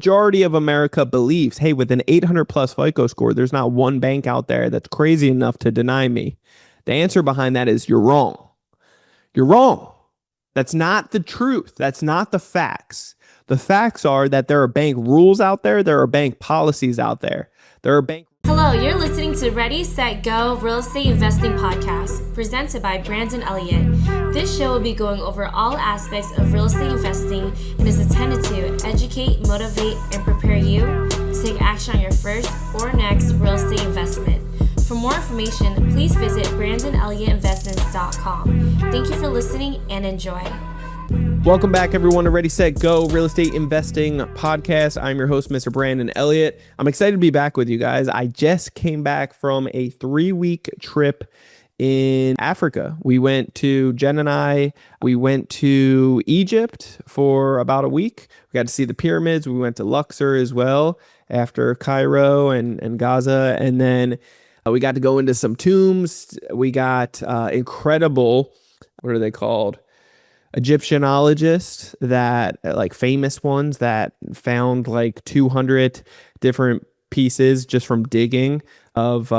majority of America believes, hey, with an 800 plus FICO score, there's not one bank out there that's crazy enough to deny me. The answer behind that is you're wrong. You're wrong. That's not the truth. That's not the facts. The facts are that there are bank rules out there. There are bank policies out there. There are bank. Hello, you're listening to Ready, Set, Go Real Estate Investing Podcast, presented by Brandon Elliott. This show will be going over all aspects of real estate investing and is intended to educate, motivate, and prepare you to take action on your first or next real estate investment. For more information, please visit BrandonElliottInvestments.com. Thank you for listening and enjoy. Welcome back, everyone, to Ready, Set, Go Real Estate Investing Podcast. I'm your host, Mr. Brandon Elliott. I'm excited to be back with you guys. I just came back from a 3-week trip in Africa. Jen and I went to Egypt for about a week. We got to see the pyramids. We went to Luxor as well after Cairo and Gaza. And then we got to go into some tombs. We got incredible, what are they called? Egyptiologists that famous ones that found 200 different pieces just from digging of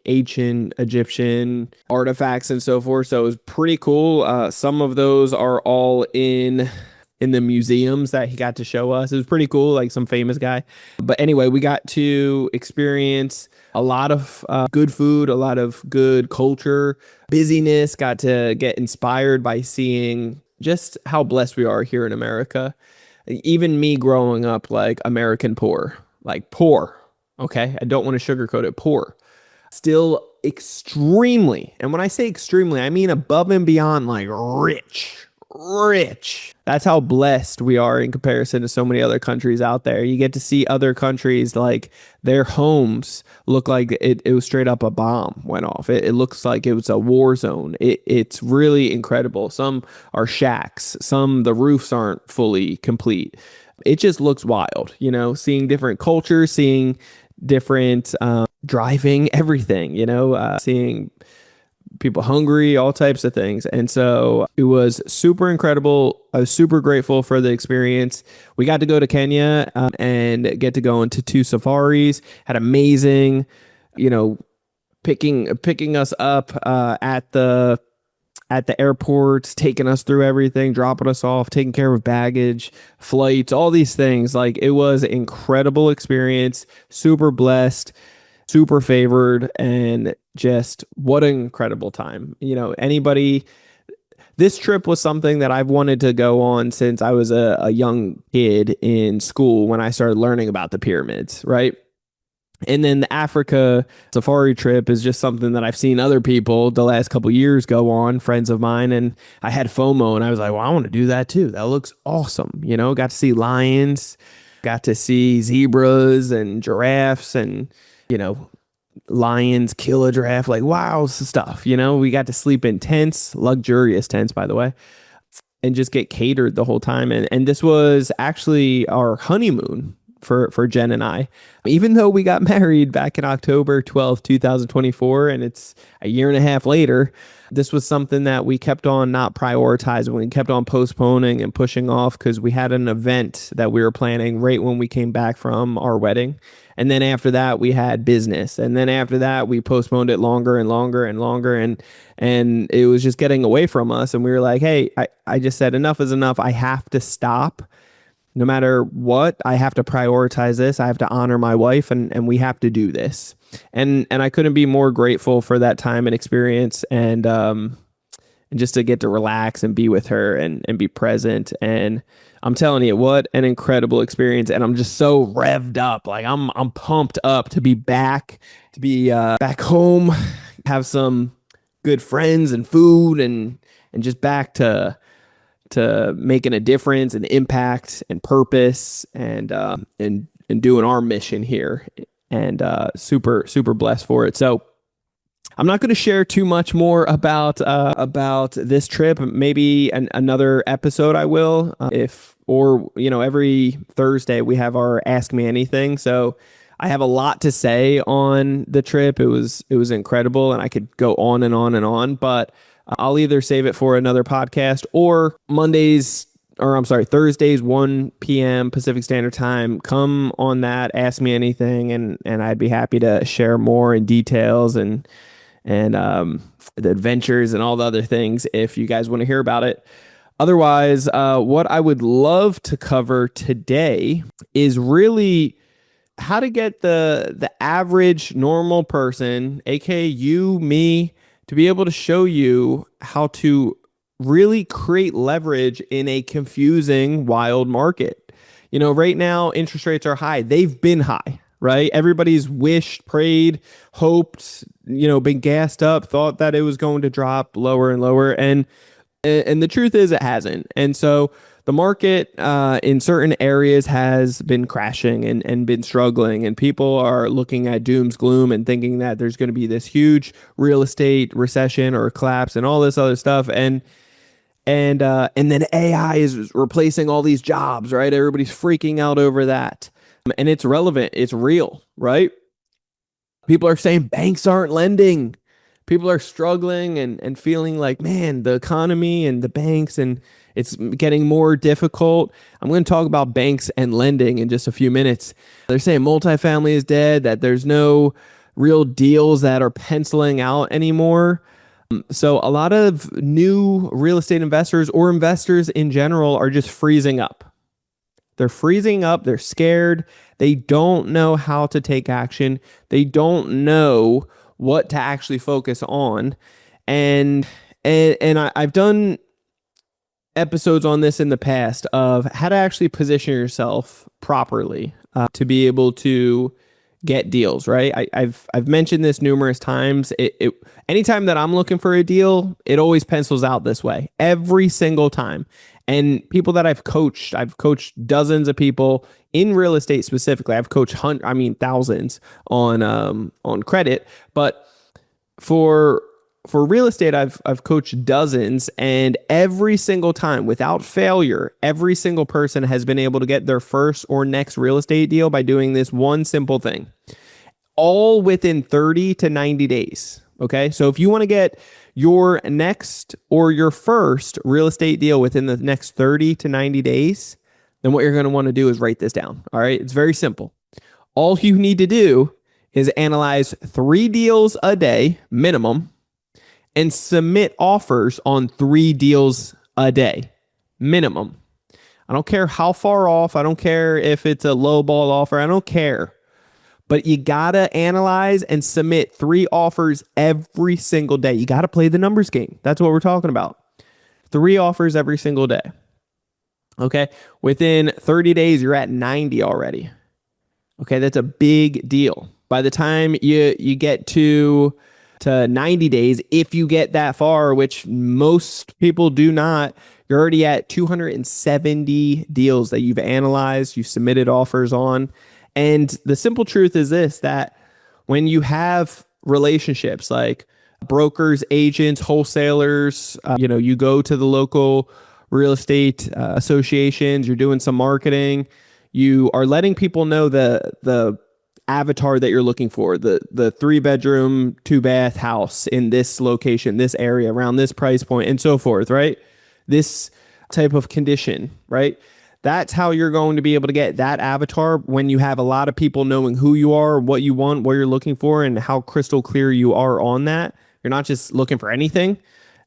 ancient Egyptian artifacts and so forth. So it was pretty cool. Some of those are all in the museums that he got to show us. It was pretty cool, some famous guy. But anyway, we got to experience a lot of good food, a lot of good culture, busyness, got to get inspired by seeing just how blessed we are here in America. Even me growing up American poor, okay? I don't want to sugarcoat it, poor. Still extremely, and when I say extremely, I mean above and beyond rich. That's how blessed we are in comparison to so many other countries out there. You get to see other countries, their homes look like it was straight up a bomb went off. It looks like it was a war zone. It's really incredible. Some are shacks. The roofs aren't fully complete. It just looks wild, seeing different cultures, seeing different driving, everything, seeing people hungry, all types of things. And so it was super incredible. I was super grateful for the experience. We got to go to Kenya and get to go into 2 safaris. Had amazing, picking us up at the airports, taking us through everything, dropping us off, taking care of baggage, flights, all these things. It was an incredible experience, super blessed, super favored, and just what an incredible time. This trip was something that I've wanted to go on since I was a young kid in school when I started learning about the pyramids, right? And then the Africa safari trip is just something that I've seen other people the last couple years go on, friends of mine, and I had FOMO and I was like, well, I want to do that too. That looks awesome. Got to see lions, got to see zebras and giraffes and lions kill a giraffe, wow stuff. We got to sleep in tents, luxurious tents, by the way, and just get catered the whole time. And this was actually our honeymoon for Jen and I, even though we got married back in October 12th, 2024, and it's a year and a half later. This was something that we kept on not prioritizing. We kept on postponing and pushing off because we had an event that we were planning right when we came back from our wedding. And then after that, we had business. And then after that, we postponed it longer and longer and longer. And it was just getting away from us. And we were like, hey, I just said enough is enough. I have to stop. No matter what, I have to prioritize this. I have to honor my wife, and we have to do this. And I couldn't be more grateful for that time and experience, and just to get to relax and be with her and be present. And I'm telling you, what an incredible experience. And I'm just so revved up. I'm pumped up to be back, back home, have some good friends and food, and just back to making a difference and impact and purpose and doing our mission here, and super blessed for it. So I'm not going to share too much more about this trip. Maybe another episode I will, every Thursday we have our Ask Me Anything. So I have a lot to say on the trip. It was incredible, and I could go on and on and on, but I'll either save it for another podcast or Monday's Thursdays, 1 p.m. Pacific Standard Time. Come on that, ask me anything, and I'd be happy to share more in details and the adventures and all the other things if you guys want to hear about it. Otherwise, what I would love to cover today is really how to get the average normal person, aka you, me, to be able to show you how to really create leverage in a confusing, wild market. Right now interest rates are high. They've been high, right? Everybody's wished, prayed, hoped, been gassed up, thought that it was going to drop lower and lower, and the truth is it hasn't. And so the market in certain areas has been crashing and been struggling, and people are looking at doom's gloom and thinking that there's going to be this huge real estate recession or collapse and all this other stuff. And then AI is replacing all these jobs, right? Everybody's freaking out over that. And it's relevant. It's real, right? People are saying banks aren't lending. People are struggling and feeling like, man, the economy and the banks, and it's getting more difficult. I'm going to talk about banks and lending in just a few minutes. They're saying multifamily is dead, that there's no real deals that are penciling out anymore. So a lot of new real estate investors or investors in general are just freezing up. They're freezing up. They're scared. They don't know how to take action. They don't know what to actually focus on. And I've done episodes on this in the past of how to actually position yourself properly to be able to get deals, right? I've mentioned this numerous times. Anytime that I'm looking for a deal, it always pencils out this way every single time. And people that I've coached dozens of people in real estate specifically. I've coached thousands on credit, but for real estate, I've coached dozens, and every single time, without failure, every single person has been able to get their first or next real estate deal by doing this one simple thing, all within 30 to 90 days. Okay. So if you want to get your next or your first real estate deal within the next 30 to 90 days, then what you're going to want to do is write this down. All right. It's very simple. All you need to do is analyze 3 deals a day minimum and submit offers on 3 deals a day minimum. I don't care how far off. I don't care if it's a low ball offer. I don't care. But you got to analyze and submit 3 offers every single day. You got to play the numbers game. That's what we're talking about. 3 offers every single day. Okay. Within 30 days, you're at 90 already. Okay. That's a big deal. By the time you get to 90 days, if you get that far, which most people do not, you're already at 270 deals that you've analyzed, you submitted offers on. And the simple truth is this, that when you have relationships like brokers, agents, wholesalers, you go to the local real estate associations, you're doing some marketing, you are letting people know the avatar that you're looking for, the 3-bedroom, 2-bath house in this location, this area, around this price point, and so forth, right? This type of condition, right? That's how you're going to be able to get that avatar when you have a lot of people knowing who you are, what you want, what you're looking for, and how crystal clear you are on that. You're not just looking for anything.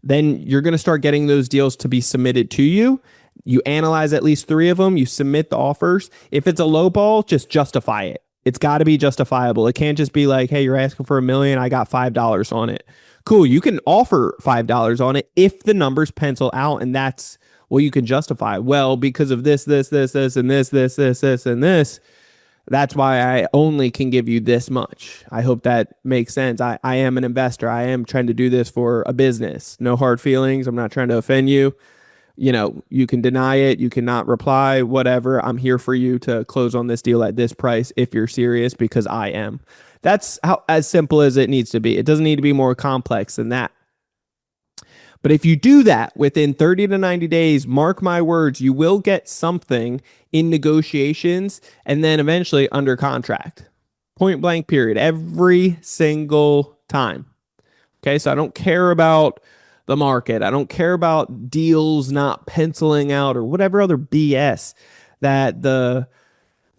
Then you're going to start getting those deals to be submitted to you. You analyze at least 3 of them. You submit the offers. If it's a low ball, just justify it. It's got to be justifiable. It can't just be like, hey, you're asking for $1 million. I got $5 on it. Cool. You can offer $5 on it if the numbers pencil out, and that's well, you can justify, well, because of this, and this, and this, that's why I only can give you this much. I hope that makes sense. I am an investor. I am trying to do this for a business. No hard feelings. I'm not trying to offend you. You can deny it. You cannot reply, whatever. I'm here for you to close on this deal at this price if you're serious, because I am. That's as simple as it needs to be. It doesn't need to be more complex than that. But if you do that within 30 to 90 days, mark my words, you will get something in negotiations and then eventually under contract. Point blank period. Every single time. Okay, so I don't care about the market. I don't care about deals not penciling out or whatever other BS that the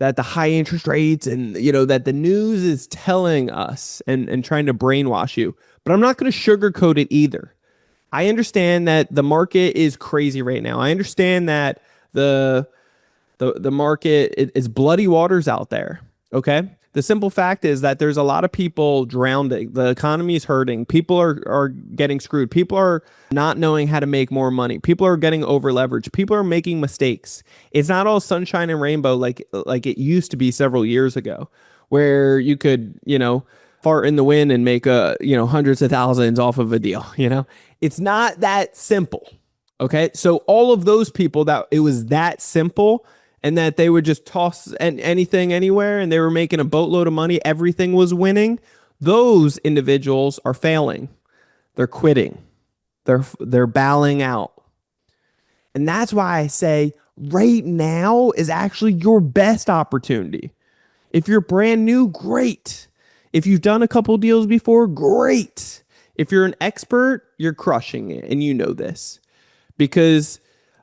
high interest rates and that the news is telling us and trying to brainwash you. But I'm not going to sugarcoat it either. I understand that the market is crazy right now. I understand that the market is bloody waters out there. Okay. The simple fact is that there's a lot of people drowning. The economy is hurting. People are getting screwed. People are not knowing how to make more money. People are getting over leveraged. People are making mistakes. It's not all sunshine and rainbow like it used to be several years ago, where you could, fart in the wind and make hundreds of thousands off of a deal. It's not that simple. Okay. So all of those people that it was that simple and that they would just toss anything anywhere and they were making a boatload of money, everything was winning, those individuals are failing. They're quitting. They're bowing out. And that's why I say right now is actually your best opportunity. If you're brand new, great. If you've done a couple deals before, great. If you're an expert, you're crushing it, and you know this. Because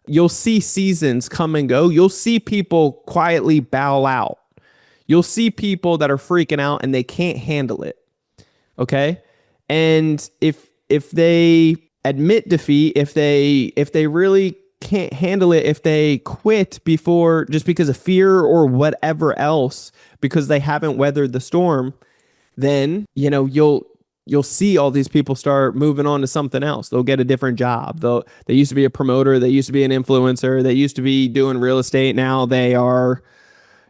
you'll see seasons come and go. You'll see people quietly bow out. You'll see people that are freaking out and they can't handle it. Okay? And if they admit defeat, if they really can't handle it, if they quit before just because of fear or whatever else, because they haven't weathered the storm, then you'll see all these people start moving on to something else. They'll get a different job. They used to be a promoter. They used to be an influencer. They used to be doing real estate. Now they are,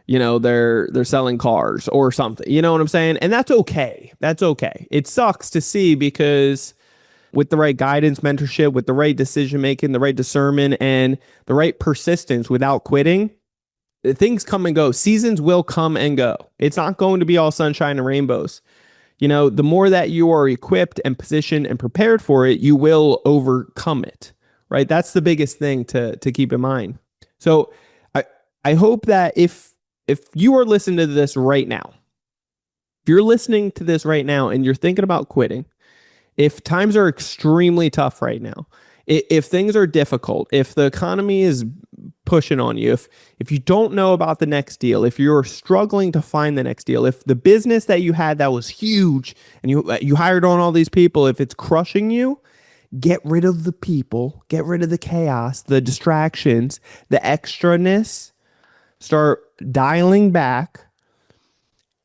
they're selling cars or something. You know what I'm saying? And that's okay. That's okay. It sucks to see because with the right guidance, mentorship, with the right decision making, the right discernment, and the right persistence without quitting, things come and go. Seasons will come and go. It's not going to be all sunshine and rainbows. The more that you are equipped and positioned and prepared for it, you will overcome it, right? That's the biggest thing to keep in mind. So I hope that if you are listening to this right now, if you're listening to this right now and you're thinking about quitting, if times are extremely tough right now, if things are difficult, if the economy is pushing on you, if you don't know about the next deal, if you're struggling to find the next deal, if the business that you had that was huge and you hired on all these people, if it's crushing you, get rid of the people, get rid of the chaos, the distractions, the extraness, start dialing back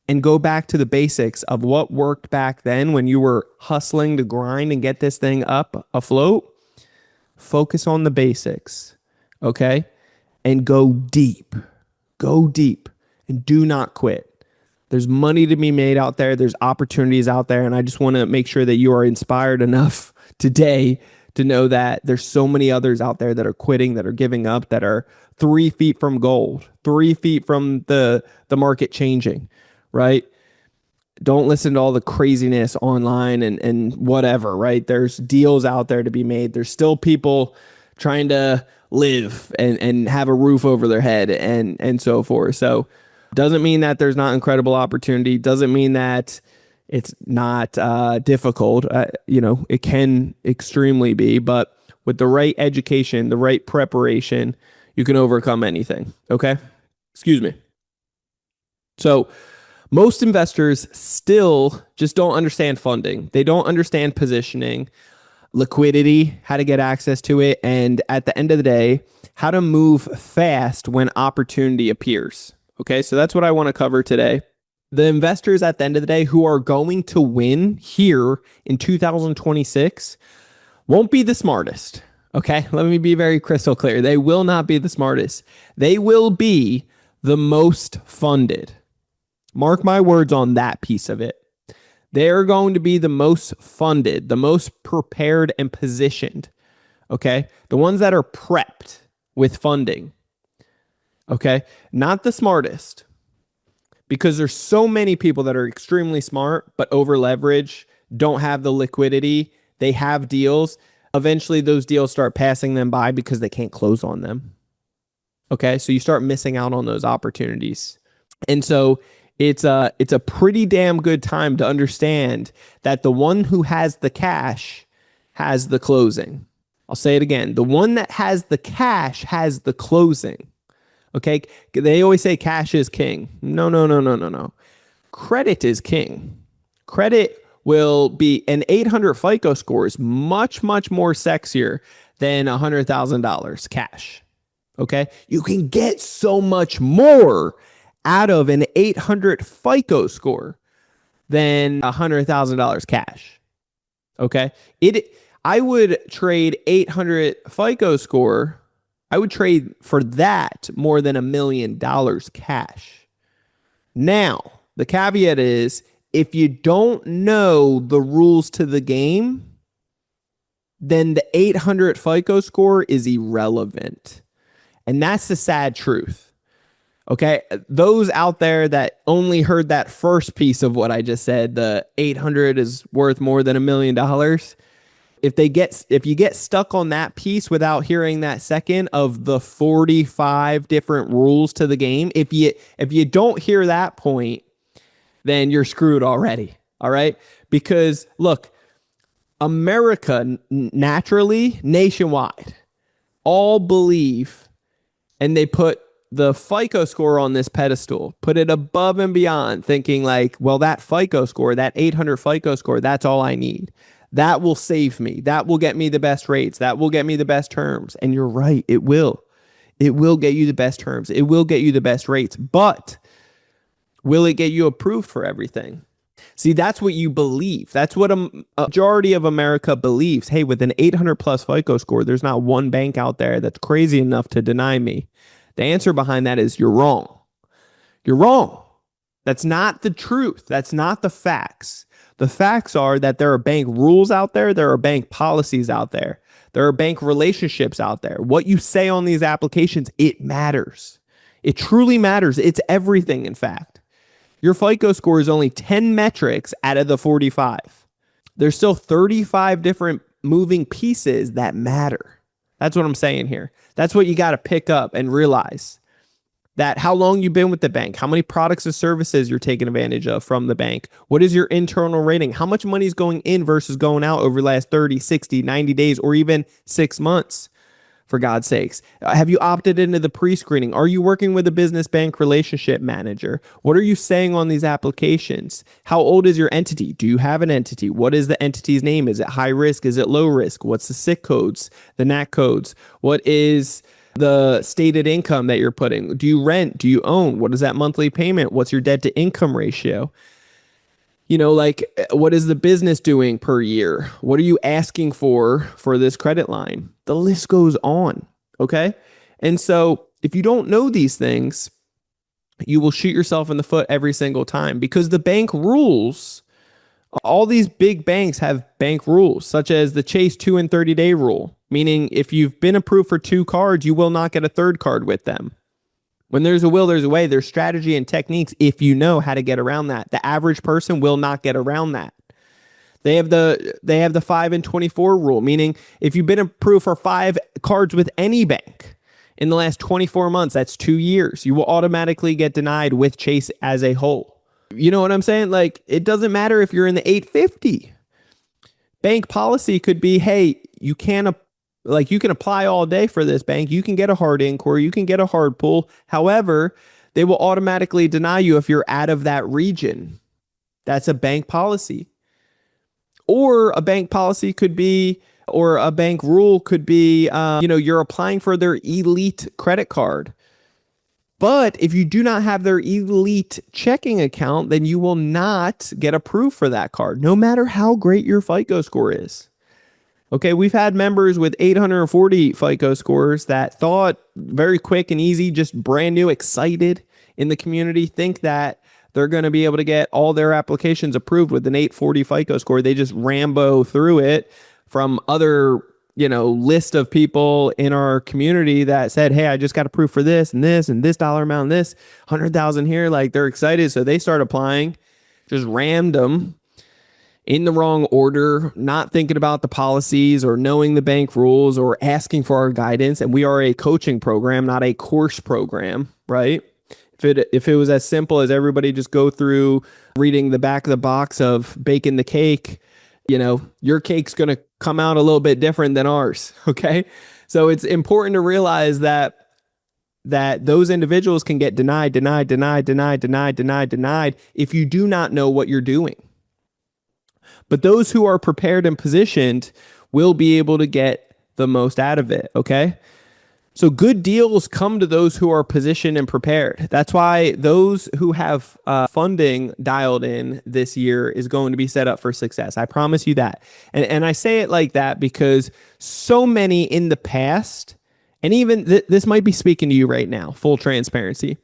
and go back to the basics of what worked back then when you were hustling to grind and get this thing up afloat. Focus on the basics, okay? And go deep, and do not quit. There's money to be made out there. There's opportunities out there. And I just want to make sure that you are inspired enough today to know that there's so many others out there that are quitting, that are giving up, that are 3 feet from gold, 3 feet from the market changing, right? Don't listen to all the craziness online and whatever, right? There's deals out there to be made. There's still people trying to live and have a roof over their head and so forth. So doesn't mean that there's not incredible opportunity. Doesn't mean that it's not difficult. It can extremely be, but with the right education, the right preparation, you can overcome anything. Okay? Excuse me. So most investors still just don't understand funding. They don't understand positioning, liquidity, how to get access to it, and at the end of the day, how to move fast when opportunity appears. Okay, so that's what I want to cover today. The investors at the end of the day who are going to win here in 2026 won't be the smartest. Okay, let me be very crystal clear. They will not be the smartest. They will be the most funded. Mark my words on that piece of it. They're going to be the most funded, the most prepared and positioned. Okay. The ones that are prepped with funding. Okay. Not the smartest, because there's so many people that are extremely smart, but over leverage, don't have the liquidity. They have deals. Eventually those deals start passing them by because they can't close on them. Okay. So you start missing out on those opportunities. And so it's a pretty damn good time to understand that the one who has the cash has the closing. I'll say it again. The one that has the cash has the closing. Okay. They always say cash is king. No, no, no, no, no, no. Credit is king. Credit will be an 800 FICO score is much, much more sexier than $100,000 cash. Okay. You can get so much more out of an 800 FICO score than $100,000 cash. Okay. I would trade 800 FICO score. I would trade for that more than $1 million cash. Now, the caveat is if you don't know the rules to the game, then the 800 FICO score is irrelevant. And that's the sad truth. Okay. Those out there that only heard that first piece of what I just said, the 800 is worth more than $1 million. If you get stuck on that piece without hearing that second of the 45 different rules to the game, if you don't hear that point, then you're screwed already. All right. Because look, America naturally, nationwide, all believe, and they put the FICO score on this pedestal, put it above and beyond, thinking like, well, that FICO score, that 800 FICO score, that's all I need. That will save me. That will get me the best rates. That will get me the best terms. And you're right. It will. It will get you the best terms. It will get you the best rates. But will it get you approved for everything? See, that's what you believe. That's what a majority of America believes. Hey, with an 800 plus FICO score, there's not one bank out there that's crazy enough to deny me. The answer behind that is you're wrong. You're wrong. That's not the truth. That's not the facts. The facts are that there are bank rules out there. There are bank policies out there. There are bank relationships out there. What you say on these applications, it matters. It truly matters. It's everything, in fact. Your FICO score is only 10 metrics out of the 45. There's still 35 different moving pieces that matter. That's what I'm saying here. That's what you got to pick up and realize. That how long you've been with the bank, how many products and services you're taking advantage of from the bank, what is your internal rating, how much money is going in versus going out over the last 30, 60, 90 days, or even 6 months, for God's sakes. Have you opted into the pre-screening? Are you working with a business bank relationship manager? What are you saying on these applications? How old is your entity? Do you have an entity? What is the entity's name? Is it high risk? Is it low risk? What's the SIC codes, the NAC codes? What is the stated income that you're putting? Do you rent? Do you own? What is that monthly payment? What's your debt to income ratio? Like what is the business doing per year? What are you asking for this credit line? The list goes on. Okay. And so if you don't know these things, you will shoot yourself in the foot every single time because the bank rules, all these big banks have bank rules such as the Chase 2 and 30-day rule. Meaning if you've been approved for 2 cards, you will not get a 3rd card with them. When there's a will, there's a way. There's strategy and techniques if you know how to get around that. The average person will not get around that. They have the 5 and 24 rule, meaning if you've been approved for 5 cards with any bank in the last 24 months, that's 2 years. You will automatically get denied with Chase as a whole. You know what I'm saying? Like it doesn't matter if you're in the 850. Bank policy could be, hey, you can apply all day for this bank. You can get a hard inquiry. You can get a hard pull. However, they will automatically deny you if you're out of that region. That's a bank policy. Or a bank policy could be, or a bank rule could be, you're applying for their elite credit card. But if you do not have their elite checking account, then you will not get approved for that card, no matter how great your FICO score is. Okay, we've had members with 840 FICO scores that thought very quick and easy, just brand new, excited in the community, think that they're going to be able to get all their applications approved with an 840 FICO score. They just Rambo through it from other, list of people in our community that said, hey, I just got approved for this and this dollar amount and this 100,000 here. Like they're excited. So they start applying, just rammed them in the wrong order, not thinking about the policies or knowing the bank rules or asking for our guidance. And we are a coaching program, not a course program, right? If it was as simple as everybody just go through reading the back of the box of baking the cake, your cake's going to come out a little bit different than ours. Okay. So it's important to realize that those individuals can get denied if you do not know what you're doing. But those who are prepared and positioned will be able to get the most out of it. Okay. So good deals come to those who are positioned and prepared. That's why those who have funding dialed in this year is going to be set up for success. I promise you that. And I say it like that because so many in the past, and even this might be speaking to you right now, full transparency.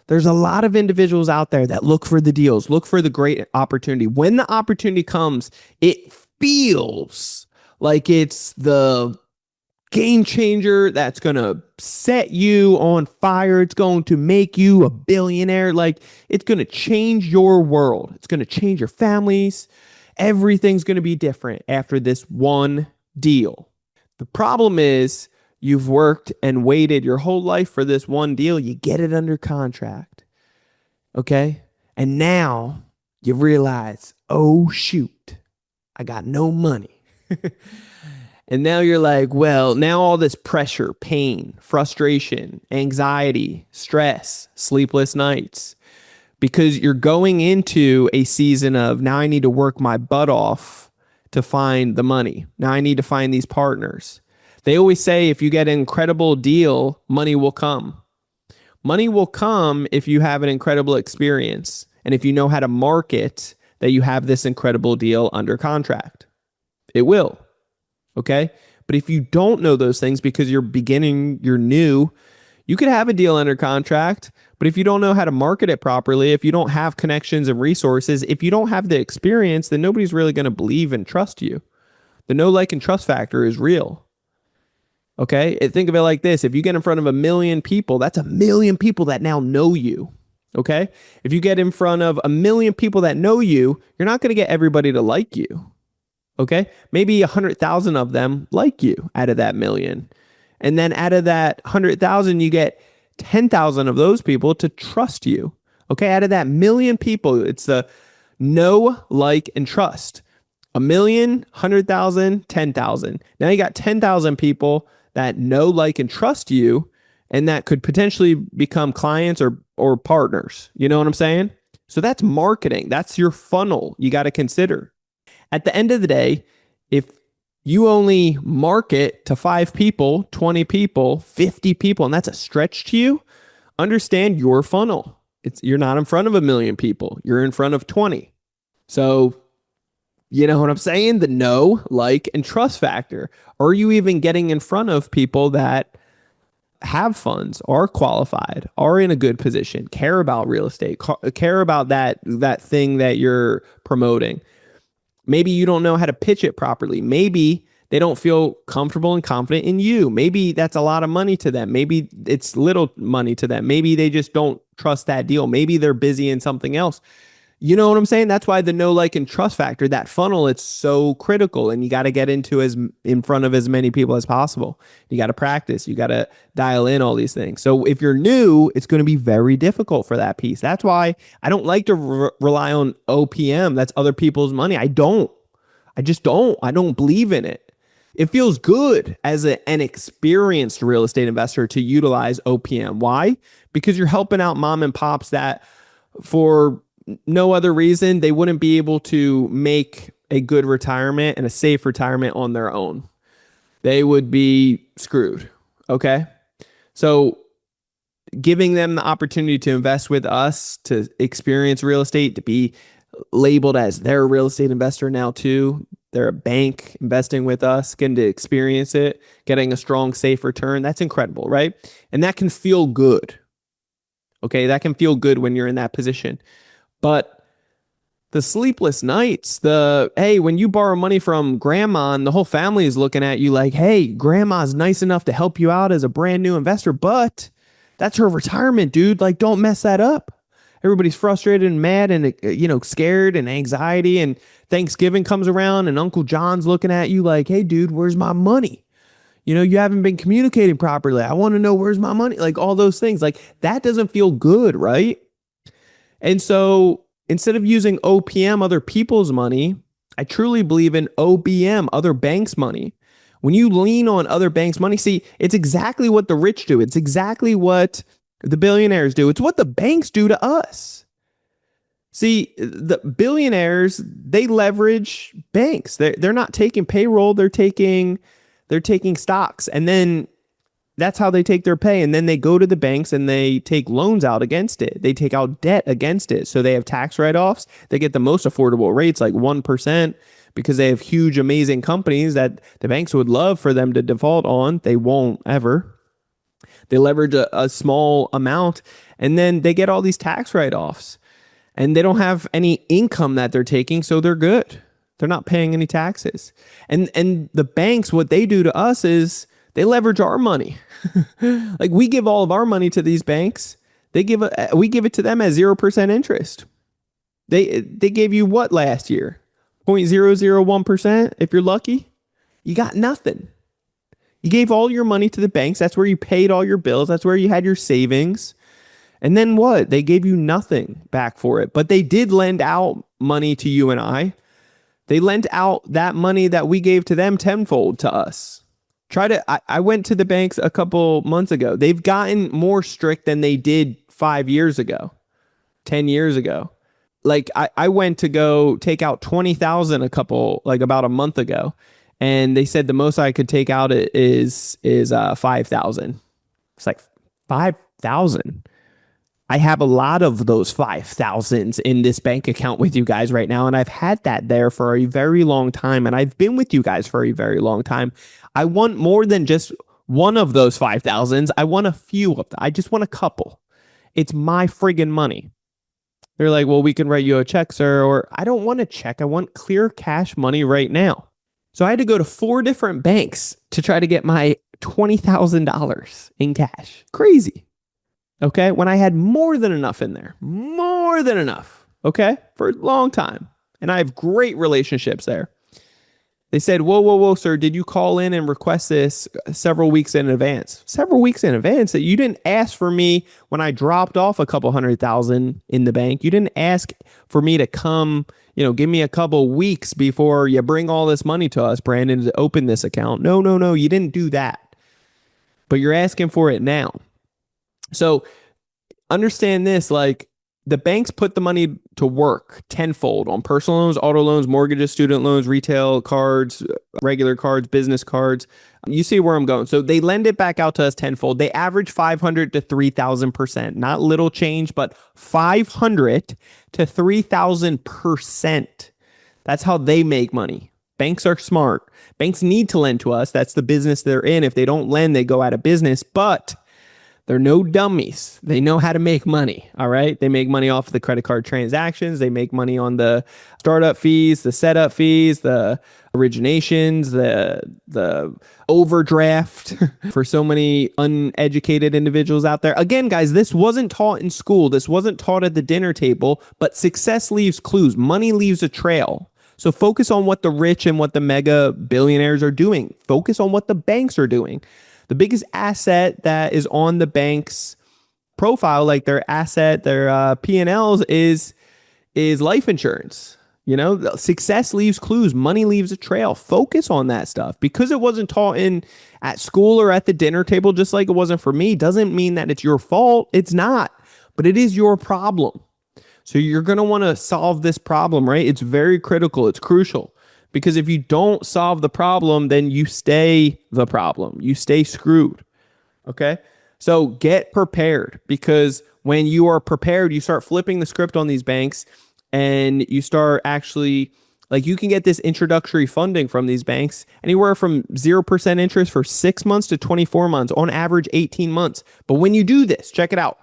There's a lot of individuals out there that look for the deals, look for the great opportunity. When the opportunity comes, it feels like it's the game changer that's going to set you on fire. It's going to make you a billionaire. Like, it's going to change your world. It's going to change your families. Everything's going to be different after this one deal. The problem is you've worked and waited your whole life for this one deal. You get it under contract. Okay? And now you realize, oh, shoot, I got no money. And now you're like, well, now all this pressure, pain, frustration, anxiety, stress, sleepless nights, because you're going into a season of now I need to work my butt off to find the money. Now I need to find these partners. They always say if you get an incredible deal, money will come. Money will come if you have an incredible experience and if you know how to market that you have this incredible deal under contract. It will. Okay. But if you don't know those things because you're beginning, you're new, you could have a deal under contract. But if you don't know how to market it properly, if you don't have connections and resources, if you don't have the experience, then nobody's really going to believe and trust you. The know, like, and trust factor is real. Okay. Think of it like this. If you get in front of 1 million people, that's 1 million people that now know you. Okay. If you get in front of 1 million people that know you, you're not going to get everybody to like you. Okay. Maybe 100,000 of them like you out of that million. And then out of that 100,000, you get 10,000 of those people to trust you. Okay. Out of that 1 million people, it's the know, like, and trust. 1 million, 100,000, 10,000. Now you got 10,000 people that know, like, and trust you, and that could potentially become clients or partners. You know what I'm saying? So that's marketing. That's your funnel you got to consider. At the end of the day, if you only market to 5 people, 20 people, 50 people, and that's a stretch to you, understand your funnel. You're not in front of 1 million people. You're in front of 20. So, you know what I'm saying? The know, like, and trust factor. Are you even getting in front of people that have funds, are qualified, are in a good position, care about real estate, care about that thing that you're promoting? Maybe you don't know how to pitch it properly. Maybe they don't feel comfortable and confident in you. Maybe that's a lot of money to them. Maybe it's little money to them. Maybe they just don't trust that deal. Maybe they're busy in something else. You know what I'm saying? That's why the know, like, and trust factor, that funnel, it's so critical, and you got to get in front of as many people as possible. You got to practice. You got to dial in all these things. So if you're new, it's going to be very difficult for that piece. That's why I don't like to rely on OPM. That's other people's money. I just don't. I don't believe in it. It feels good as an experienced real estate investor to utilize OPM. Why? Because you're helping out mom and pops that for no other reason they wouldn't be able to make a good retirement and a safe retirement on their own. They would be screwed. Okay. So giving them the opportunity to invest with us, to experience real estate, to be labeled as their real estate investor now too. They're a bank investing with us, getting to experience it, getting a strong, safe return. That's incredible, right? And that can feel good. Okay. That can feel good when you're in that position. But the sleepless nights, when you borrow money from grandma and the whole family is looking at you like, hey, grandma's nice enough to help you out as a brand new investor, but that's her retirement, dude. Like, don't mess that up. Everybody's frustrated and mad and, scared and anxiety, and Thanksgiving comes around and Uncle John's looking at you like, hey, dude, where's my money? You haven't been communicating properly. I want to know where's my money? Like, all those things, like, that doesn't feel good, right? And so instead of using OPM, other people's money, I truly believe in OBM, other banks' money. When you lean on other banks' money, see, it's exactly what the rich do. It's exactly what the billionaires do. It's what the banks do to us. See, the billionaires, they leverage banks. They're not taking payroll, they're taking stocks. And then that's how they take their pay. And then they go to the banks and they take loans out against it. They take out debt against it. So they have tax write-offs. They get the most affordable rates, like 1%, because they have huge, amazing companies that the banks would love for them to default on. They won't ever. They leverage a small amount, and then they get all these tax write-offs. And they don't have any income that they're taking, so they're good. They're not paying any taxes. And the banks, what they do to us is they leverage our money. Like, we give all of our money to these banks. We give it to them at 0% interest. They gave you what last year? 0.001%. If you're lucky, you got nothing. You gave all your money to the banks. That's where you paid all your bills. That's where you had your savings. And then what? They gave you nothing back for it. But they did lend out money to you and I. They lent out that money that we gave to them tenfold to us. I went to the banks a couple months ago. They've gotten more strict than they did 5 years ago, 10 years ago. Like, I went to go take out 20,000 about a month ago. And they said the most I could take out is 5,000. It's like 5,000. I have a lot of those 5,000s in this bank account with you guys right now. And I've had that there for a very long time. And I've been with you guys for a very long time. I want more than just one of those 5,000s. I want a few of them. I just want a couple. It's my friggin' money. They're like, well, we can write you a check, sir. Or I don't want a check. I want clear cash money right now. So I had to go to 4 different banks to try to get my $20,000 in cash. Crazy. Okay, when I had more than enough in there, more than enough, okay, for a long time. And I have great relationships there. They said, whoa, sir, did you call in and request this several weeks in advance? Several weeks in advance? That you didn't ask for me when I dropped off a couple $100,000 in the bank. You didn't ask for me to come, give me a couple weeks before you bring all this money to us, Brandon, to open this account. No, you didn't do that. But you're asking for it now. So understand this, like, the banks put the money to work tenfold on personal loans, auto loans, mortgages, student loans, retail cards, regular cards, business cards. You see where I'm going. So they lend it back out to us tenfold. They average 500 to 3,000%, not little change, but 500 to 3,000%. That's how they make money. Banks are smart. Banks need to lend to us. That's the business they're in. If they don't lend, they go out of business. But they're no dummies. They know how to make money. All right. They make money off of the credit card transactions. They make money on the startup fees, the setup fees, the originations, the overdraft for so many uneducated individuals out there. Again, guys, this wasn't taught in school. This wasn't taught at the dinner table, but success leaves clues. Money leaves a trail. So focus on what the rich and what the mega billionaires are doing. Focus on what the banks are doing. The biggest asset that is on the bank's profile, like their asset, their P&Ls, is life insurance. Success leaves clues. Money leaves a trail. Focus on that stuff. Because it wasn't taught at school or at the dinner table, just like it wasn't for me, doesn't mean that it's your fault. It's not. But it is your problem. So you're going to want to solve this problem, right? It's very critical. It's crucial. Because if you don't solve the problem, then you stay the problem. You stay screwed. Okay? So get prepared, because when you are prepared, you start flipping the script on these banks, and you start actually, like, you can get this introductory funding from these banks anywhere from 0% interest for 6 months to 24 months, on average 18 months. But when you do this, check it out.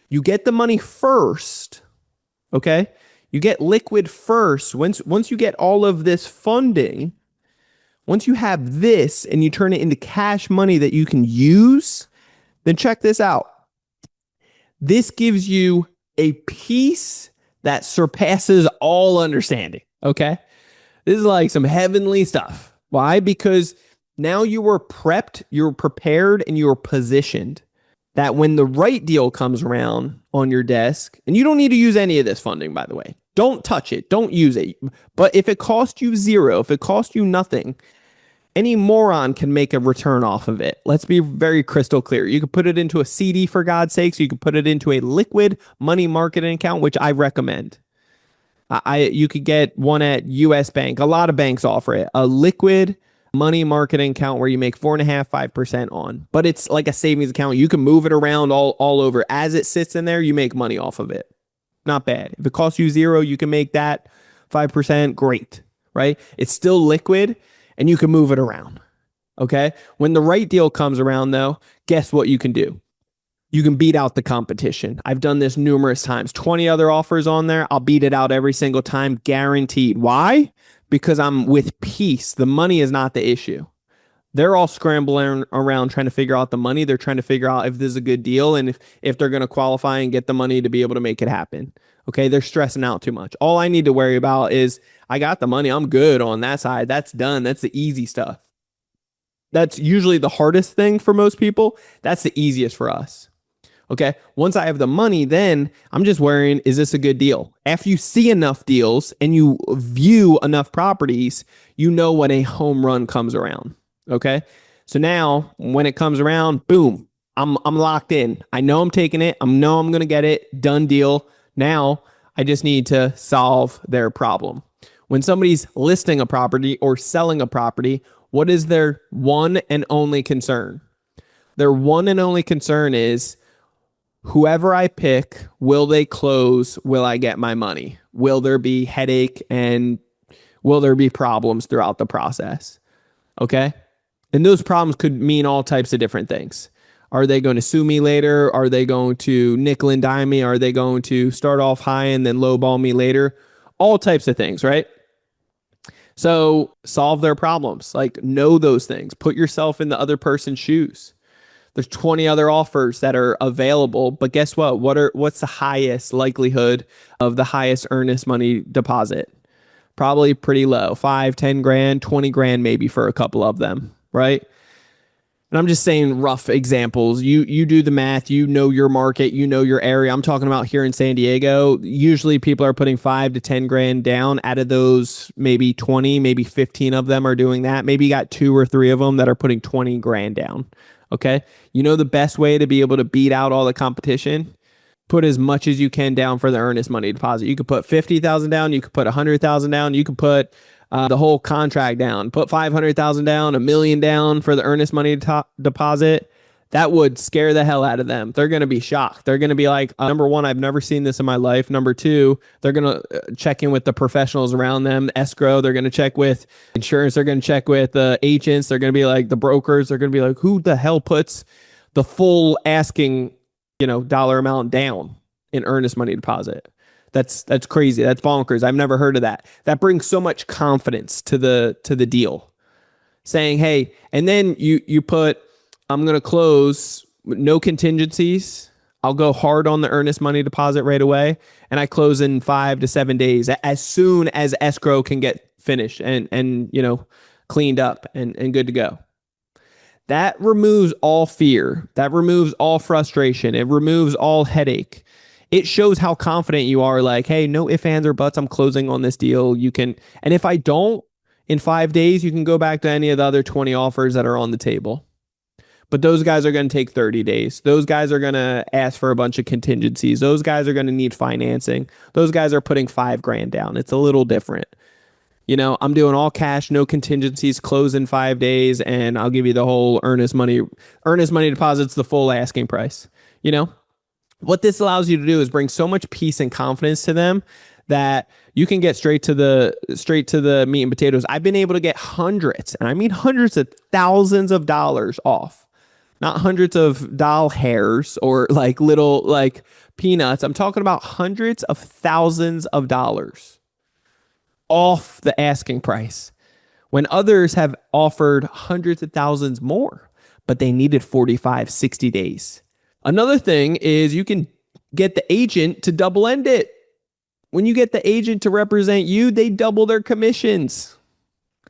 You get the money first, okay? You get liquid first. Once you get all of this funding, once you have this and you turn it into cash money that you can use, then check this out. This gives you a peace that surpasses all understanding, okay? This is like some heavenly stuff. Why? Because now you were prepped, you were prepared, and you were positioned. that when the right deal comes around on your desk, and you don't need to use any of this funding, by the way, don't touch it, don't use it. But if it costs you zero, if it costs you nothing, any moron can make a return off of it. Let's be very crystal clear. You could put it into a CD, for God's sakes. You could put it into a liquid money marketing account, which I recommend. You could get one at US Bank. A lot of banks offer it. A liquid money marketing account where you make 4.5%, 5% on. But it's like a savings account. You can move it around all over. As it sits in there, you make money off of it. Not bad. If it costs you zero, you can make that 5%. Great, right? It's still liquid and you can move it around. Okay. When the right deal comes around, though, guess what you can do? You can beat out the competition. I've done this numerous times. 20 other offers on there. I'll beat it out every single time, guaranteed. Why? Because I'm with peace. The money is not the issue. They're all scrambling around trying to figure out the money. They're trying to figure out if this is a good deal and if they're going to qualify and get the money to be able to make it happen. Okay, they're stressing out too much. All I need to worry about is I got the money. I'm good on that side. That's done. That's the easy stuff. That's usually the hardest thing for most people. That's the easiest for us. Okay, once I have the money, then I'm just worrying, is this a good deal? After you see enough deals and you view enough properties, you know when a home run comes around. Okay, so now when it comes around, boom, I'm locked in. I know I'm taking it. I know I'm going to get it. Done deal. Now I just need to solve their problem. When somebody's listing a property or selling a property, what is their one and only concern? Their one and only concern is, whoever I pick, will they close? Will I get my money? Will there be headache and will there be problems throughout the process? Okay. And those problems could mean all types of different things. Are they going to sue me later? Are they going to nickel and dime me? Are they going to start off high and then lowball me later? All types of things, right? So solve their problems. Like, know those things. Put yourself in the other person's shoes. There's 20 other offers that are available, but guess what? What's the highest likelihood of the highest earnest money deposit? Probably pretty low. 5, 10 grand, 20 grand maybe for a couple of them, right? And I'm just saying rough examples. You do the math, you know your market, you know your area. I'm talking about here in San Diego. Usually people are putting 5 to 10 grand down. Out of those, maybe 20, maybe 15 of them are doing that. Maybe you got 2 or 3 of them that are putting 20 grand down. Okay. You know the best way to be able to beat out all the competition? Put as much as you can down for the earnest money deposit. You could put 50,000 down. You could put 100,000 down. You could put the whole contract down. Put 500,000 down, $1 million down for the earnest money deposit. That would scare the hell out of them. They're going to be shocked. They're going to be like, number one, I've never seen this in my life. Number two, they're going to check in with the professionals around them, escrow. They're going to check with insurance. They're going to check with the agents. They're going to be like the brokers. They're going to be like, who the hell puts the full asking, dollar amount down in earnest money deposit? That's crazy. That's bonkers. I've never heard of that. That brings so much confidence to the deal. Saying, hey, and then you put, I'm going to close no contingencies. I'll go hard on the earnest money deposit right away. And I close in 5 to 7 days as soon as escrow can get finished and cleaned up and good to go. That removes all fear. That removes all frustration. It removes all headache. It shows how confident you are. Like, hey, no ifs, ands, or buts. I'm closing on this deal. You can, and if I don't, in 5 days, you can go back to any of the other 20 offers that are on the table. But those guys are going to take 30 days. Those guys are going to ask for a bunch of contingencies. Those guys are going to need financing. Those guys are putting 5 grand down. It's a little different. I'm doing all cash, no contingencies, close in 5 days, and I'll give you the whole earnest money deposits, the full asking price. What this allows you to do is bring so much peace and confidence to them that you can get straight to the meat and potatoes. I've been able to get hundreds, and I mean hundreds of thousands of dollars off. Not hundreds of doll hairs or like little like peanuts. I'm talking about hundreds of thousands of dollars off the asking price, when others have offered hundreds of thousands more, but they needed 45, 60 days. Another thing is you can get the agent to double end it. When you get the agent to represent you, they double their commissions.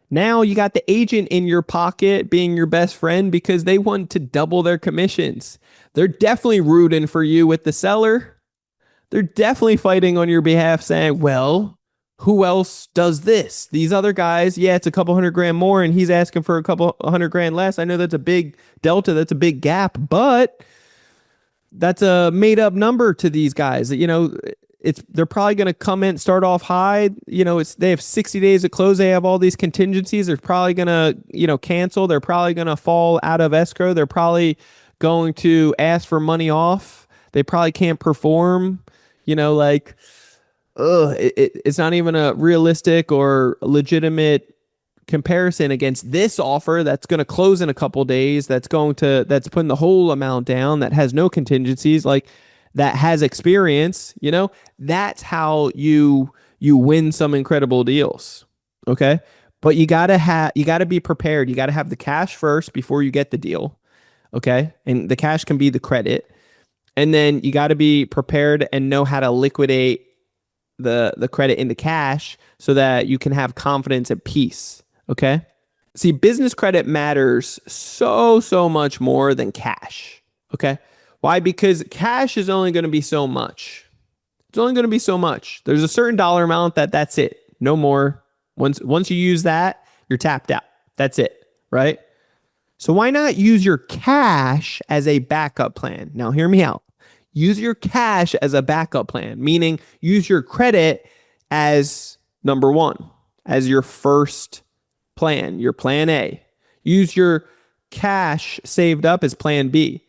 Now you got the agent in your pocket being your best friend because they want to double their commissions. They're definitely rooting for you with the seller. They're definitely fighting on your behalf saying, well, who else does this? These other guys, yeah, it's a couple $100,000 more and he's asking for a couple $100,000 less. I know that's a big delta, that's a big gap, but that's a made up number to these guys. They're probably going to come in, start off high. They have 60 days to close. They have all these contingencies. They're probably going to, cancel. They're probably going to fall out of escrow. They're probably going to ask for money off. They probably can't perform, it's not even a realistic or legitimate comparison against this offer that's going to close in a couple days, that's putting the whole amount down, that has no contingencies, like that has experience. That's how you win some incredible deals. Okay. But you gotta be prepared. You gotta have the cash first before you get the deal. Okay. And the cash can be the credit. And then you gotta be prepared and know how to liquidate the credit into cash so that you can have confidence and peace. Okay. See, business credit matters so much more than cash. Okay. Why? Because cash is only going to be so much. It's only going to be so much. There's a certain dollar amount that's it. No more. Once you use that, you're tapped out. That's it. Right. So why not use your cash as a backup plan? Now, hear me out. Use your cash as a backup plan, meaning use your credit as number one, as your first plan, your plan A. Use your cash saved up as plan B.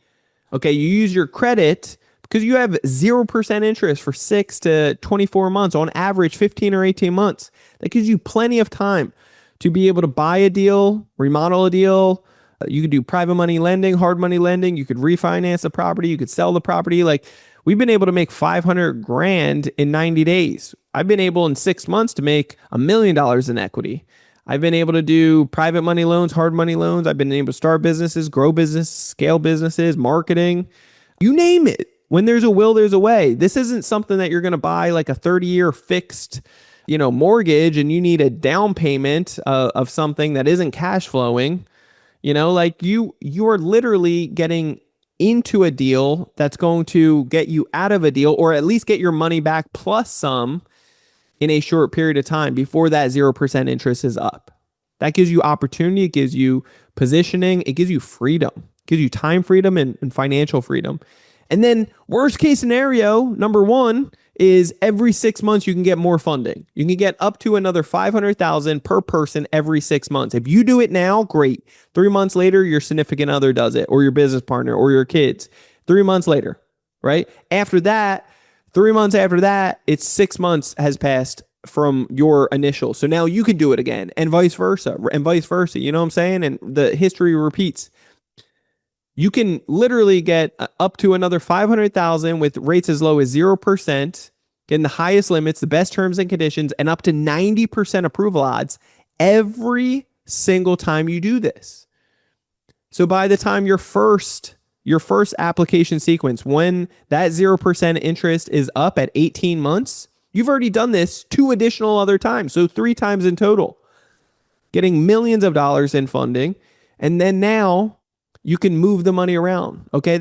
Okay, you use your credit because you have 0% interest for 6 to 24 months, on average 15 or 18 months. That gives you plenty of time to be able to buy a deal, remodel a deal. You could do private money lending, hard money lending. You could refinance the property. You could sell the property. Like, we've been able to make $500,000 in 90 days. I've been able in 6 months to make $1 million in equity. I've been able to do private money loans, hard money loans. I've been able to start businesses, grow business, scale businesses, marketing, you name it. When there's a will, there's a way. This isn't something that you're going to buy like a 30-year fixed, mortgage, and you need a down payment of something that isn't cash flowing. Like you are literally getting into a deal that's going to get you out of a deal, or at least get your money back plus some in a short period of time before that 0% interest is up. That gives you opportunity. It gives you positioning. It gives you freedom. It gives you time freedom and financial freedom. And then worst case scenario, number one, is every 6 months you can get more funding. You can get up to another $500,000 per person every 6 months. If you do it now, great. 3 months later, your significant other does it, or your business partner, or your kids. 3 months later, right? After that, 3 months after that, it's 6 months has passed from your initial. So now you can do it again, and vice versa, and vice versa. You know what I'm saying? And the history repeats. You can literally get up to another $500,000 with rates as low as 0%, getting the highest limits, the best terms and conditions, and up to 90% approval odds every single time you do this. So by the time your first application sequence, when that 0% interest is up at 18 months, you've already done this 2 additional other times. So 3 times in total, getting millions of dollars in funding. And then now you can move the money around. Okay.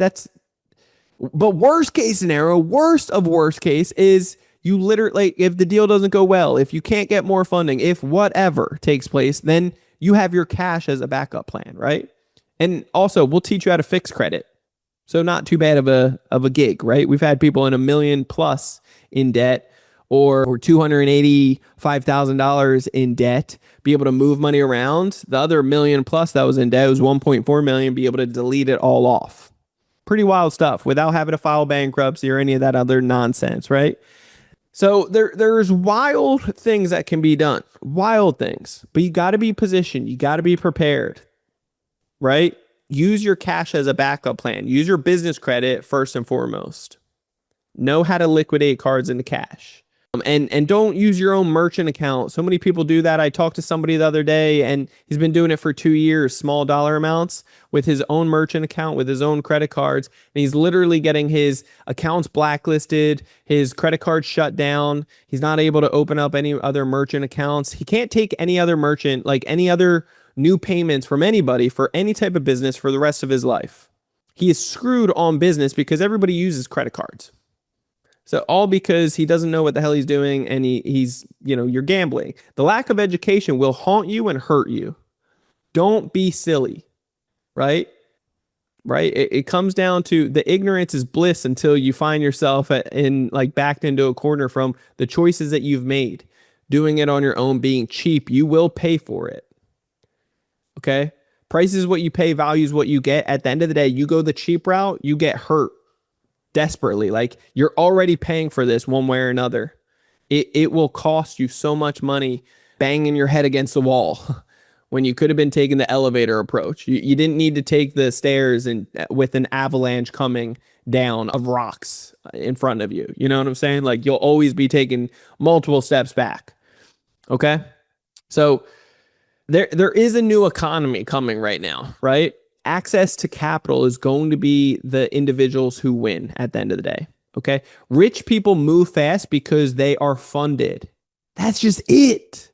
But worst case scenario, worst of worst case is you literally, if the deal doesn't go well, if you can't get more funding, if whatever takes place, then you have your cash as a backup plan, right? And also we'll teach you how to fix credit. So not too bad of a gig, right? We've had people in $1 million plus in debt, or $285,000 in debt, be able to move money around. The other $1 million plus that was in debt was $1.4 million, be able to delete it all off. Pretty wild stuff without having to file bankruptcy or any of that other nonsense, right? So there's wild things that can be done, wild things, but you got to be positioned. You got to be prepared, right? Use your cash as a backup plan. Use your business credit first and foremost. Know how to liquidate cards into cash. And don't use your own merchant account. So many people do that. I talked to somebody the other day, and he's been doing it for 2 years, small dollar amounts, with his own merchant account, with his own credit cards. And he's literally getting his accounts blacklisted, his credit card shut down. He's not able to open up any other merchant accounts. He can't take any other merchant, like any other new payments from anybody for any type of business for the rest of his life. He is screwed on business because everybody uses credit cards. So all because he doesn't know what the hell he's doing, and he's, you're gambling. The lack of education will haunt you and hurt you. Don't be silly, right? Right? It comes down to the ignorance is bliss until you find yourself backed into a corner from the choices that you've made. Doing it on your own, being cheap, you will pay for it. Okay? Price is what you pay, value is what you get. At the end of the day, you go the cheap route, you get hurt desperately. Like, you're already paying for this one way or another. It will cost you so much money banging your head against the wall when you could have been taking the elevator approach. You didn't need to take the stairs and with an avalanche coming down of rocks in front of you. You know what I'm saying? Like, you'll always be taking multiple steps back. Okay? So there is a new economy coming right now, right? Access to capital is going to be the individuals who win at the end of the day. Okay. Rich people move fast because they are funded. That's just it.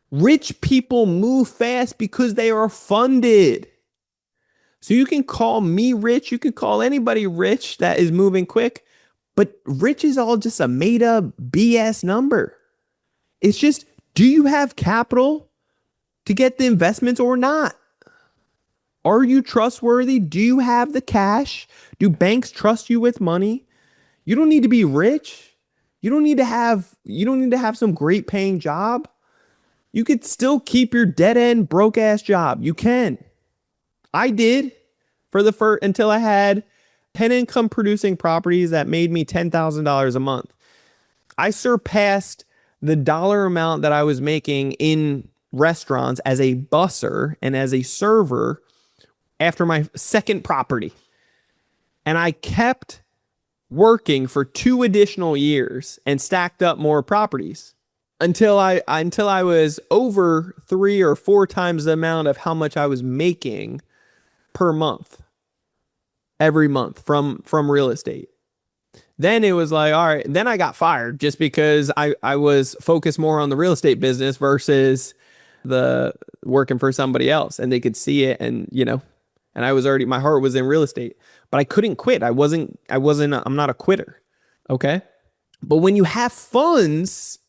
Rich people move fast because they are funded. So you can call me rich. You can call anybody rich that is moving quick, but rich is all just a made up BS number. It's just, do you have capital to get the investments or not? Are you trustworthy? Do you have the cash? Do banks trust you with money? You don't need to be rich. You don't need to have some great paying job. You could still keep your dead end broke ass job. You can. I did until I had 10 income producing properties that made me $10,000 a month. I surpassed the dollar amount that I was making in restaurants as a busser and as a server after my second property. And I kept working for 2 additional years and stacked up more properties until I was over 3 or 4 times the amount of how much I was making per month, every month from real estate. Then it was like, all right, then I got fired just because I was focused more on the real estate business versus the working for somebody else, and they could see it. And and I was already, my heart was in real estate, but I couldn't quit. I'm not a quitter. Okay. But when you have funds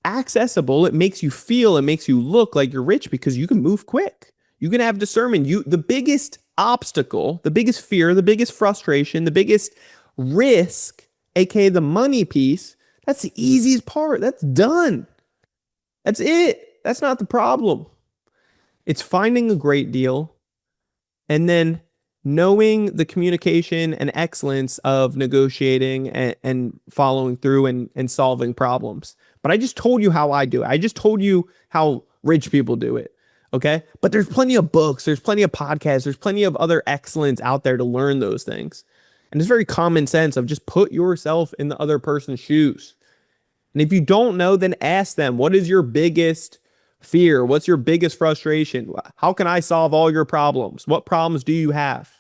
accessible, it makes you look like you're rich because you can move quick. You can have discernment. The biggest obstacle, the biggest fear, the biggest frustration, the biggest risk, aka the money piece, that's the easiest part. That's done. That's it. That's not the problem. It's finding a great deal and then knowing the communication and excellence of negotiating and following through and solving problems. But I just told you how I do it. I just told you how rich people do it. Okay. But there's plenty of books. There's plenty of podcasts. There's plenty of other excellence out there to learn those things. And it's very common sense of just put yourself in the other person's shoes. And if you don't know, then ask them, what is your biggest fear? What's your biggest frustration? How can I solve all your problems? What problems do you have?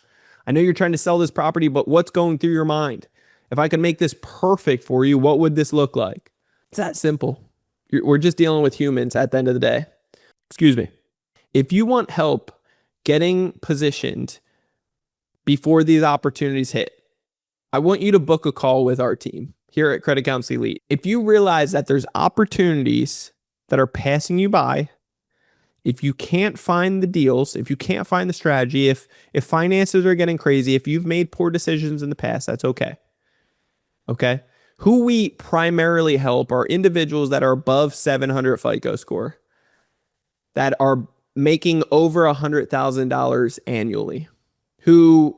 I know you're trying to sell this property, but what's going through your mind? If I could make this perfect for you, what would this look like? It's that simple. We're just dealing with humans at the end of the day. Excuse me. If you want help getting positioned before these opportunities hit, I want you to book a call with our team here at Credit Counsel Elite. If you realize that there's opportunities that are passing you by, if you can't find the deals, if you can't find the strategy, if finances are getting crazy, if you've made poor decisions in the past, that's okay. Okay? Who we primarily help are individuals that are above 700 FICO score, that are making over $100,000 annually, who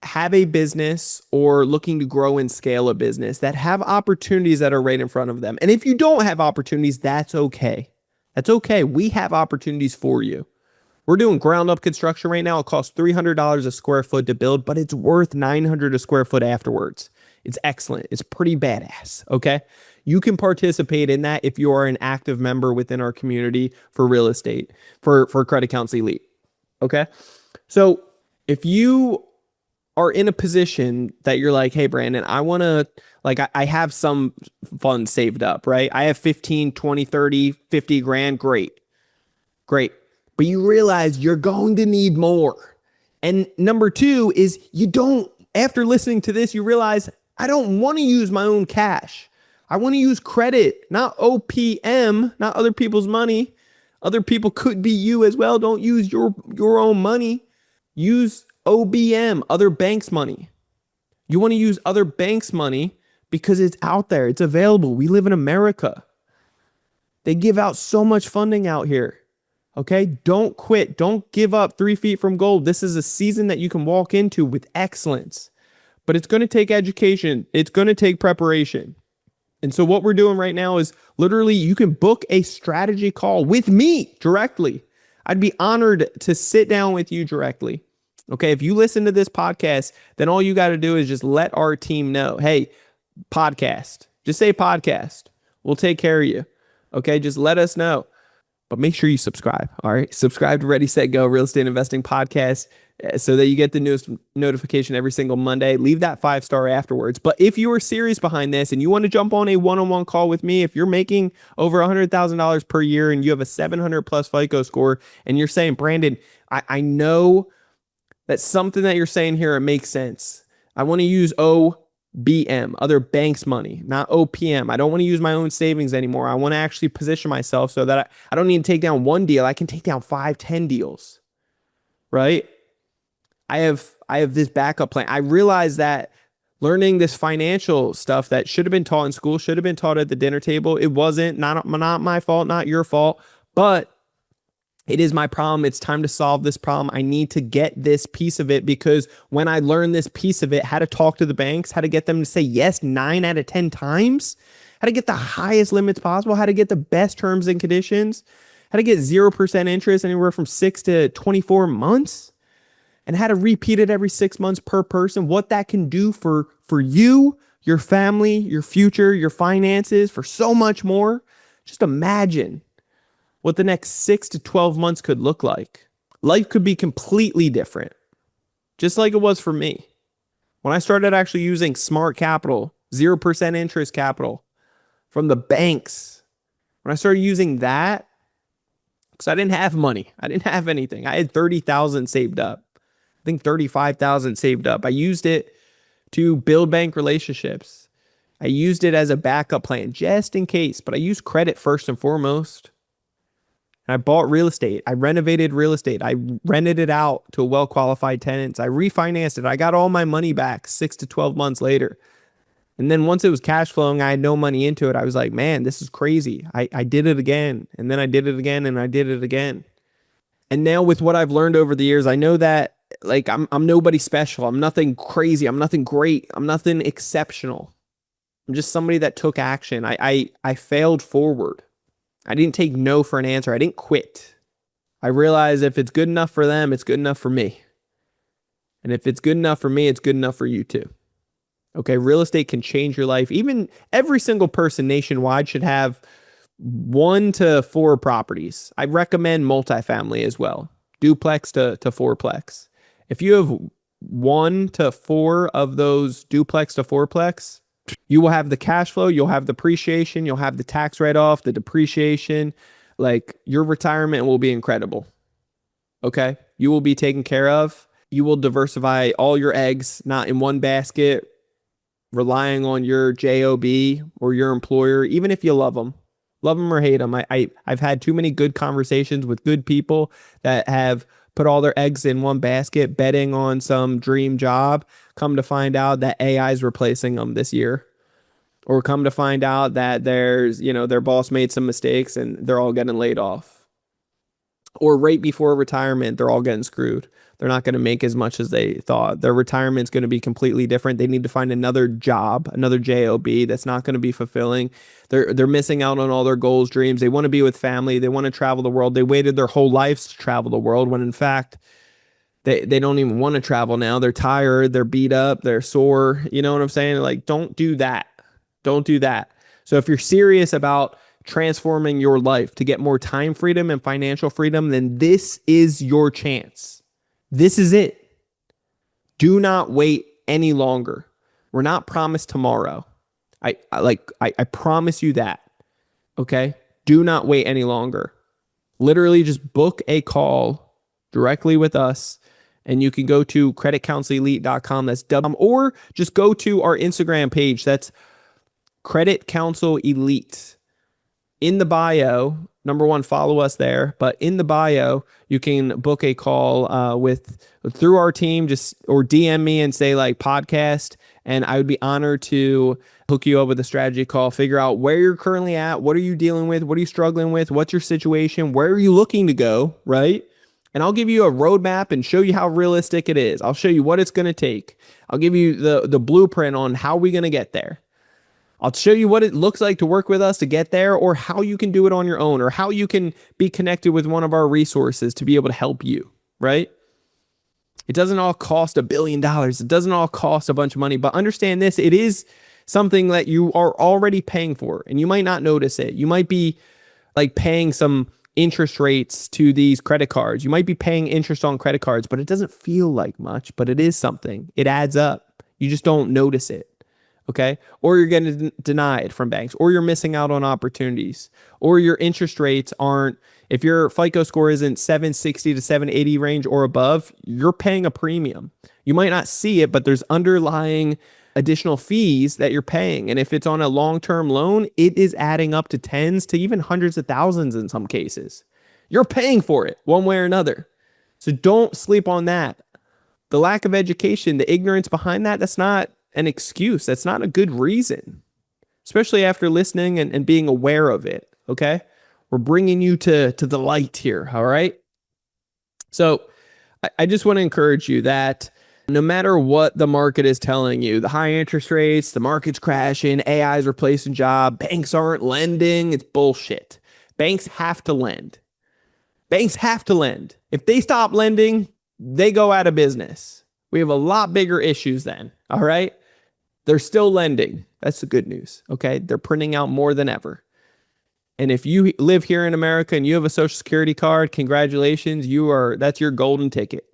have a business or looking to grow and scale a business, that have opportunities that are right in front of them. And if you don't have opportunities, that's okay. That's okay. We have opportunities for you. We're doing ground up construction right now. It costs $300 a square foot to build, but it's worth $900 a square foot afterwards. It's excellent. It's pretty badass. Okay. You can participate in that if you are an active member within our community for real estate, for Credit Counsel Elite. Okay. So if you are in a position that you're like, hey, Brandon, I want to, I have some funds saved up, right? I have 15, 20, 30, 50 grand. Great. But you realize you're going to need more. And number two is after listening to this, you realize I don't want to use my own cash. I want to use credit, not OPM, not other people's money. Other people could be you as well. Don't use your own money. Use OBM, other banks' money. You want to use other banks' money because it's out there. It's available. We live in America. They give out so much funding out here. Okay? Don't quit. Don't give up 3 feet from gold. This is a season that you can walk into with excellence. But it's going to take education. It's going to take preparation. And so what we're doing right now is literally you can book a strategy call with me directly. I'd be honored to sit down with you directly. Okay, if you listen to this podcast, then all you got to do is just let our team know, hey, podcast. Just say podcast. We'll take care of you. Okay, just let us know. But make sure you subscribe, all right? Subscribe to Ready, Set, Go, Real Estate Investing Podcast so that you get the newest notification every single Monday. Leave that 5-star afterwards. But if you are serious behind this and you want to jump on a one-on-one call with me, if you're making over $100,000 per year and you have a 700 plus FICO score and you're saying, Brandon, I know that something that you're saying here, it makes sense. I want to use OBM, other banks' money, not OPM. I don't want to use my own savings anymore. I want to actually position myself so that I don't need to take down one deal. I can take down 5, 10 deals, right? I have this backup plan. I realize that learning this financial stuff that should have been taught in school, should have been taught at the dinner table. It wasn't, not my fault, not your fault, but it is my problem. It's time to solve this problem. I need to get this piece of it because when I learned this piece of it, how to talk to the banks, how to get them to say yes 9 out of 10 times, how to get the highest limits possible, how to get the best terms and conditions, how to get 0% interest anywhere from 6 to 24 months, and how to repeat it every 6 months per person, what that can do for you, your family, your future, your finances, for so much more. Just imagine what the next 6 to 12 months could look like. Life could be completely different, just like it was for me. When I started actually using smart capital, 0% interest capital from the banks, when I started using that, because I didn't have money. I didn't have anything. I had 30,000 saved up. I think 35,000 saved up. I used it to build bank relationships. I used it as a backup plan just in case, but I used credit first and foremost. I bought real estate. I renovated real estate. I rented it out to well-qualified tenants. I refinanced it. I got all my money back 6 to 12 months later. And then once it was cash flowing, I had no money into it. I was like, man, this is crazy. I did it again. And then I did it again and I did it again. And now with what I've learned over the years, I know that like I'm nobody special. I'm nothing crazy. I'm nothing great. I'm nothing exceptional. I'm just somebody that took action. I failed forward. I didn't take no for an answer. I didn't quit. I realized if it's good enough for them, it's good enough for me. And if it's good enough for me, it's good enough for you too. Okay, real estate can change your life. Even every single person nationwide should have 1 to 4 properties. I recommend multifamily as well. Duplex to fourplex. If you have 1 to 4 of those duplex to fourplex, you will have the cash flow, you'll have the appreciation, you'll have the tax write-off, the depreciation. Like your retirement will be incredible. Okay? You will be taken care of. You will diversify all your eggs, not in one basket, relying on your job or your employer, even if you love them or hate them. I've had too many good conversations with good people that have put all their eggs in one basket, betting on some dream job, come to find out that AI is replacing them this year. Or come to find out that their boss made some mistakes and they're all getting laid off. Or right before retirement, they're all getting screwed. They're not going to make as much as they thought. Their retirement's going to be completely different. They need to find another job, another job that's not going to be fulfilling. They're missing out on all their goals, dreams. They want to be with family. They want to travel the world. They waited their whole lives to travel the world when in fact they don't even want to travel now. They're tired. They're beat up. They're sore. You know what I'm saying? Like, don't do that. Don't do that. So if you're serious about transforming your life to get more time freedom and financial freedom, then this is your chance. This is it. Do not wait any longer. We're not promised tomorrow. I promise you that. Okay? Do not wait any longer. Literally just book a call directly with us And you can go to creditcounselelite.com. That's or just go to our Instagram page. That's Credit Counsel Elite. In the bio, number one, follow us there. But in the bio, you can book a call through our team, or DM me and say like podcast, and I would be honored to hook you up with a strategy call, figure out where you're currently at, what are you dealing with, what are you struggling with, what's your situation, where are you looking to go, right? And I'll give you a roadmap and show you how realistic it is. I'll show you what it's going to take. I'll give you the blueprint on how we're going to get there. I'll show you what it looks like to work with us to get there, or how you can do it on your own, or how you can be connected with one of our resources to be able to help you, right? It doesn't all cost $1 billion. It doesn't all cost a bunch of money, but understand this, it is something that you are already paying for, and you might not notice it. You might be like paying some interest rates to these credit cards. You might be paying interest on credit cards, but it doesn't feel like much, but it is something. It adds up. You just don't notice it. Okay. Or you're getting denied from banks, or you're missing out on opportunities, or your interest rates aren't, if your FICO score isn't 760 to 780 range or above, you're paying a premium. You might not see it, but there's underlying additional fees that you're paying. And if it's on a long-term loan, it is adding up to tens to even hundreds of thousands in some cases. You're paying for it one way or another. So don't sleep on that. The lack of education, the ignorance behind that, that's not an excuse. That's not a good reason, especially after listening and being aware of it. Okay. We're bringing you to the light here. All right. So I just want to encourage you that no matter what the market is telling you, the high interest rates, the market's crashing, AI is replacing jobs, banks aren't lending, it's bullshit. Banks have to lend. Banks have to lend. If they stop lending, they go out of business. We have a lot bigger issues then. All right. They're still lending. That's the good news. Okay. They're printing out more than ever. And if you live here in America and you have a Social Security card, congratulations. That's your golden ticket.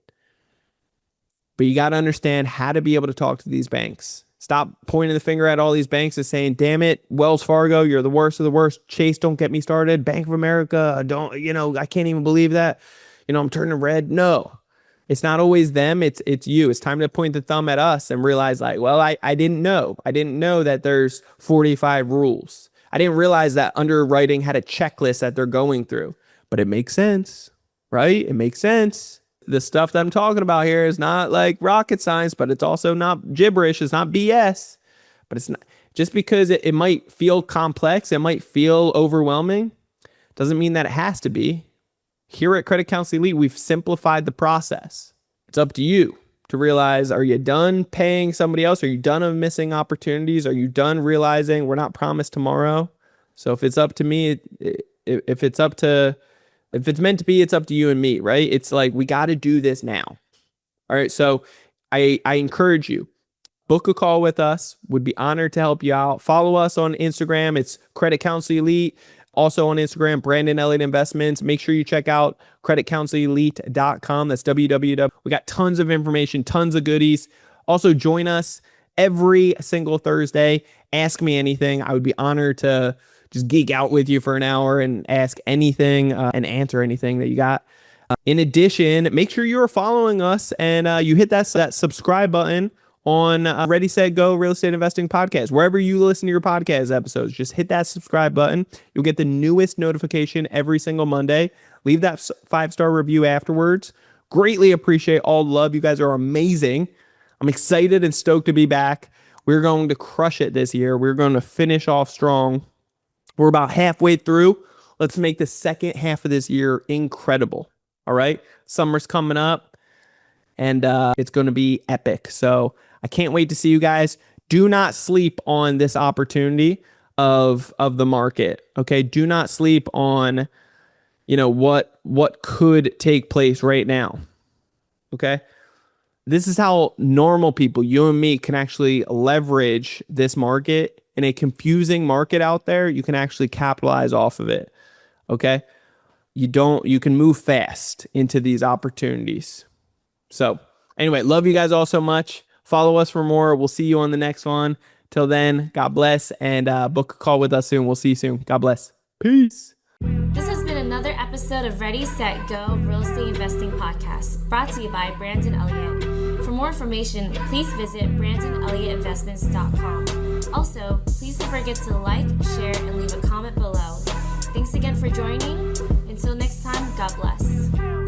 But you got to understand how to be able to talk to these banks. Stop pointing the finger at all these banks and saying, damn it, Wells Fargo, you're the worst of the worst. Chase, don't get me started. Bank of America, I can't even believe that. I'm turning red. No. It's not always them. It's you. It's time to point the thumb at us and realize like, well, I didn't know. I didn't know that there's 45 rules. I didn't realize that underwriting had a checklist that they're going through, but it makes sense, right? It makes sense. The stuff that I'm talking about here is not like rocket science, but it's also not gibberish. It's not BS, but it's not just because it might feel complex. It might feel overwhelming. Doesn't mean that it has to be. Here at Credit Counsel Elite, we've simplified the process. It's up to you to realize, are you done paying somebody else? Are you done of missing opportunities? Are you done realizing we're not promised tomorrow? So if it's up to me, if it's meant to be, it's up to you and me, right? It's like, we got to do this now. All right. So I encourage you, book a call with us. Would be honored to help you out. Follow us on Instagram. It's Credit Counsel Elite. Also on Instagram, Brandon Elliott Investments. Make sure you check out creditcounselelite.com. That's www. We got tons of information, tons of goodies. Also join us every single Thursday. Ask me anything. I would be honored to just geek out with you for an hour and ask anything and answer anything that you got. In addition, make sure you are following us and you hit that subscribe button on Ready, Set, Go Real Estate Investing Podcast. Wherever you listen to your podcast episodes, just hit that subscribe button. You'll get the newest notification every single Monday. Leave that 5-star review afterwards. Greatly appreciate all the love. You guys are amazing. I'm excited and stoked to be back. We're going to crush it this year. We're going to finish off strong. We're about halfway through. Let's make the second half of this year incredible. All right. Summer's coming up and it's going to be epic. So I can't wait to see you guys. Do not sleep on this opportunity of the market. Okay. Do not sleep on, what could take place right now. Okay. This is how normal people, you and me, can actually leverage this market. In a confusing market out there, you can actually capitalize off of it. Okay. You can move fast into these opportunities. So anyway, love you guys all so much. Follow us for more. We'll see you on the next one. Till then, God bless, and book a call with us soon. We'll see you soon. God bless. Peace. This has been another episode episode of Ready, Set, Go Real Estate Investing Podcast, brought to you by Brandon Elliott. For more information, please visit BrandonElliottInvestments.com. Also, please don't forget to like, share, and leave a comment below. Thanks again for joining. Until next time, God bless.